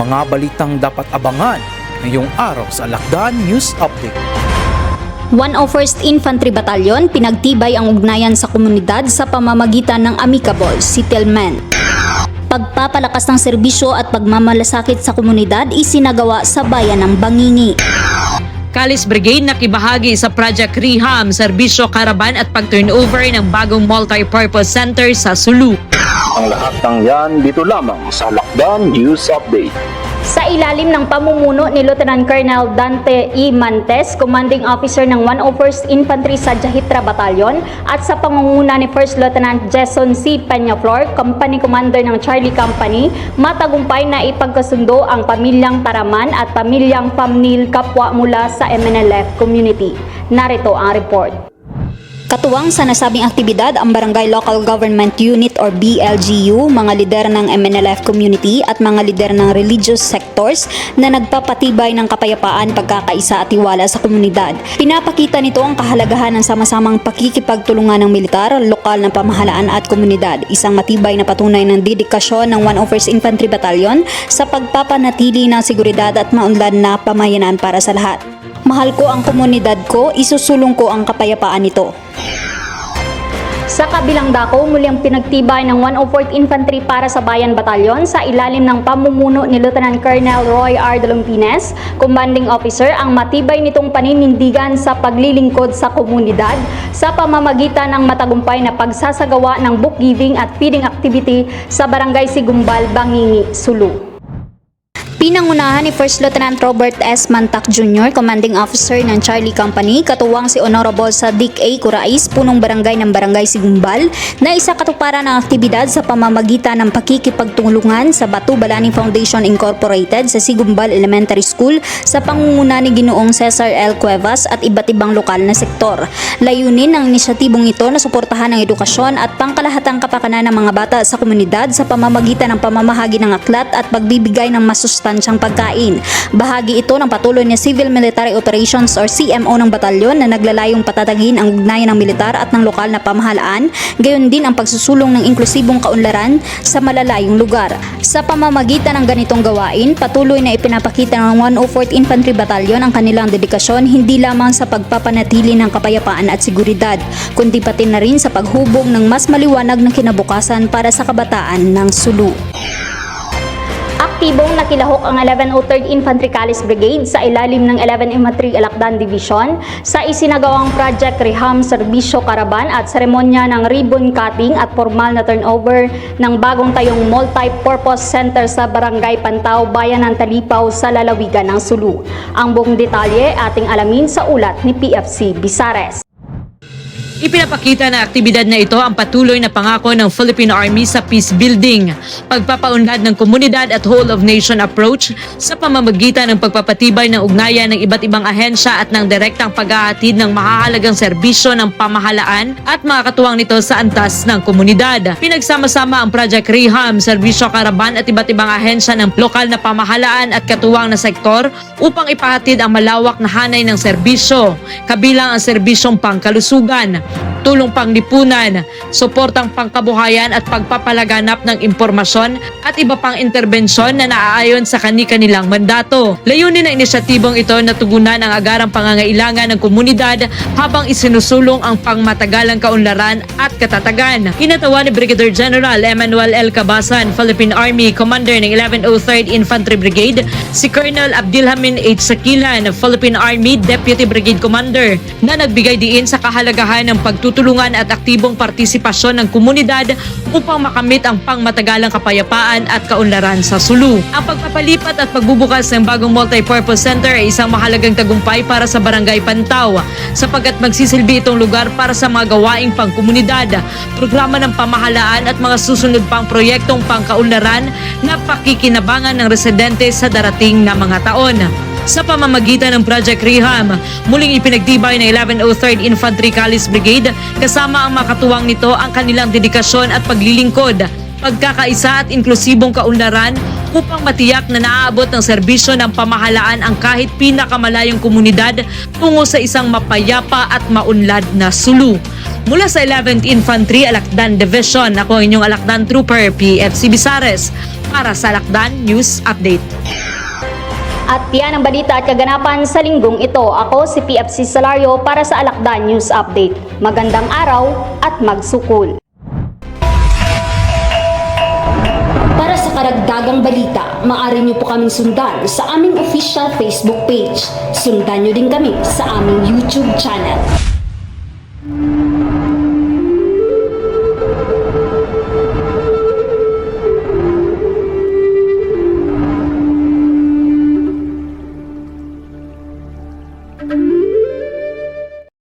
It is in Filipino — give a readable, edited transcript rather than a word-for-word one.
mga balitang dapat abangan ngayong araw sa Alakdan News Update. 101st Infantry Battalion pinagtibay ang ugnayan sa komunidad sa pamamagitan ng amicable settlement. Pagpapalakas ng serbisyo at pagmamalasakit sa komunidad isinagawa sa bayan ng Bangingi. Calis Brigade nakibahagi sa Project Reham, serbisyo karaban at pag-turnover ng bagong multi-purpose center sa Sulu. Ang lahat ng yan dito lamang sa Alakdan News Update. Sa ilalim ng pamumuno ni Lieutenant Colonel Dante E. Mantes, Commanding Officer ng 101st Infantry Sadya Hitra Battalion, at sa pangunguna ni First Lieutenant Jason C. Peñaflor, Company Commander ng Charlie Company, matagumpay na ipagkasundo ang pamilyang Taraman at pamilyang Pamnil kapwa mula sa MNLF community. Narito ang report. Katuwang sa nasabing aktibidad ang Barangay Local Government Unit or BLGU, mga lider ng MNLF community at mga lider ng religious sectors na nagpapatibay ng kapayapaan, pagkakaisa at tiwala sa komunidad. Pinapakita nito ang kahalagahan ng sama-samang pakikipagtulungan ng militar, lokal na pamahalaan at komunidad. Isang matibay na patunay ng dedikasyon ng 101st Infantry Battalion sa pagpapanatili ng seguridad at maunlad na pamayanan para sa lahat. Mahal ko ang komunidad ko, isusulong ko ang kapayapaan nito. Sa kabilang dako, muling pinagtibay ng 104th Infantry para sa Bayan Batalyon sa ilalim ng pamumuno ni Lieutenant Colonel Roy R. Dalumpines, Commanding Officer, ang matibay nitong paninindigan sa paglilingkod sa komunidad sa pamamagitan ng matagumpay na pagsasagawa ng book giving at feeding activity sa Barangay Sigumbal, Bangingi, Sulu. Pinangunahan ni First Lieutenant Robert S. Mantak Jr., Commanding Officer ng Charlie Company, katuwang si Honorable Sadiq A. Kurais, punong barangay ng Barangay Sigumbal, na isa katuparan ng aktibidad sa pamamagitan ng pakikipagtulungan sa Batu Balani Foundation Incorporated sa Sigumbal Elementary School sa pangunguna ni Ginoong Cesar L. Cuevas at iba't ibang lokal na sektor. Layunin ng inisyatibong ito na suportahan ang edukasyon at pangkalahatang kapakanan ng mga bata sa komunidad sa pamamagitan ng pamamahagi ng aklat at pagbibigay ng masustansyang pagkain. Bahagi ito ng patuloy na Civil Military Operations or CMO ng batalyon na naglalayong patatagin ang ugnayan ng militar at ng lokal na pamahalaan, gayon din ang pagsusulong ng inklusibong kaunlaran sa malalayong lugar. Sa pamamagitan ng ganitong gawain, patuloy na ipinapakita ng 104th Infantry Battalion ang kanilang dedikasyon hindi lamang sa pagpapanatili ng kapayapaan at seguridad, kundi pati na rin sa paghubog ng mas maliwanag na kinabukasan para sa kabataan ng Sulu. Aktibong nakilahok ang 1103rd Infantry Calis Brigade sa ilalim ng 11 Infantry Alakdan Division sa isinagawang Project Reham Serbisyo Karaban at seremonya ng ribbon cutting at formal na turnover ng bagong tayong multi-purpose center sa Barangay Pantao, Bayan ng Talipaw sa lalawigan ng Sulu. Ang buong detalye ating alamin sa ulat ni PFC Bisares. Ipinapakita na aktibidad na ito ang patuloy na pangako ng Philippine Army sa peace building, pagpapaunlad ng komunidad at whole of nation approach sa pamamagitan ng pagpapatibay ng ugnayan ng iba't ibang ahensya at ng direktang paghahatid ng mahahalagang serbisyo ng pamahalaan at makakatuwang nito sa antas ng komunidad. Pinagsama-sama ang Project Reham, serbisyo karaban at iba't ibang ahensya ng lokal na pamahalaan at katuwang na sektor upang ipahatid ang malawak na hanay ng serbisyo, kabilang ang serbisyong pangkalusugan, tulong panglipunan, suportang pangkabuhayan at pagpapalaganap ng impormasyon at iba pang interbensyon na naaayon sa kani-kanilang mandato. Layunin ng inisyatibong ito na tugunan ang agarang pangangailangan ng komunidad habang isinusulong ang pangmatagalang kaunlaran at katatagan. Inatawa ni Brigadier General Emmanuel L. Cabasan, Philippine Army Commander ng 1103rd Infantry Brigade, si Colonel Abdilhamin H. Sakilan, Philippine Army Deputy Brigade Commander, na nagbigay diin sa kahalagahan ng pagtutulungan at aktibong partisipasyon ng komunidad upang makamit ang pangmatagalang kapayapaan at kaunlaran sa Sulu. Ang pagpapalipat at pagbubukas ng bagong multi-purpose center ay isang mahalagang tagumpay para sa Barangay Pantao sapagkat magsisilbi itong lugar para sa mga gawaing pangkomunidad, programa ng pamahalaan at mga susunod pang proyektong pangkaunlaran na pakikinabangan ng residente sa darating na mga taon. Sa pamamagitan ng Project Reham, muling ipinagtibay ng 1103rd Infantry Calis Brigade kasama ang makatuwang nito ang kanilang dedikasyon at paglilingkod, pagkakaisa at inklusibong kaunlaran upang matiyak na naaabot ng serbisyo ng pamahalaan ang kahit pinakamalayong komunidad tungo sa isang mapayapa at maunlad na Sulu. Mula sa 11th Infantry Alakdan Division, ako ang inyong Alakdan Trooper PFC Bisares para sa Alakdan News Update. At yan ang balita at kaganapan sa linggong ito. Ako si PFC Salario para sa Alakdan News Update. Magandang araw at magsukol. Para sa karagdagang balita, maaari niyo po kaming sundan sa aming official Facebook page. Sundan niyo din kami sa aming YouTube channel.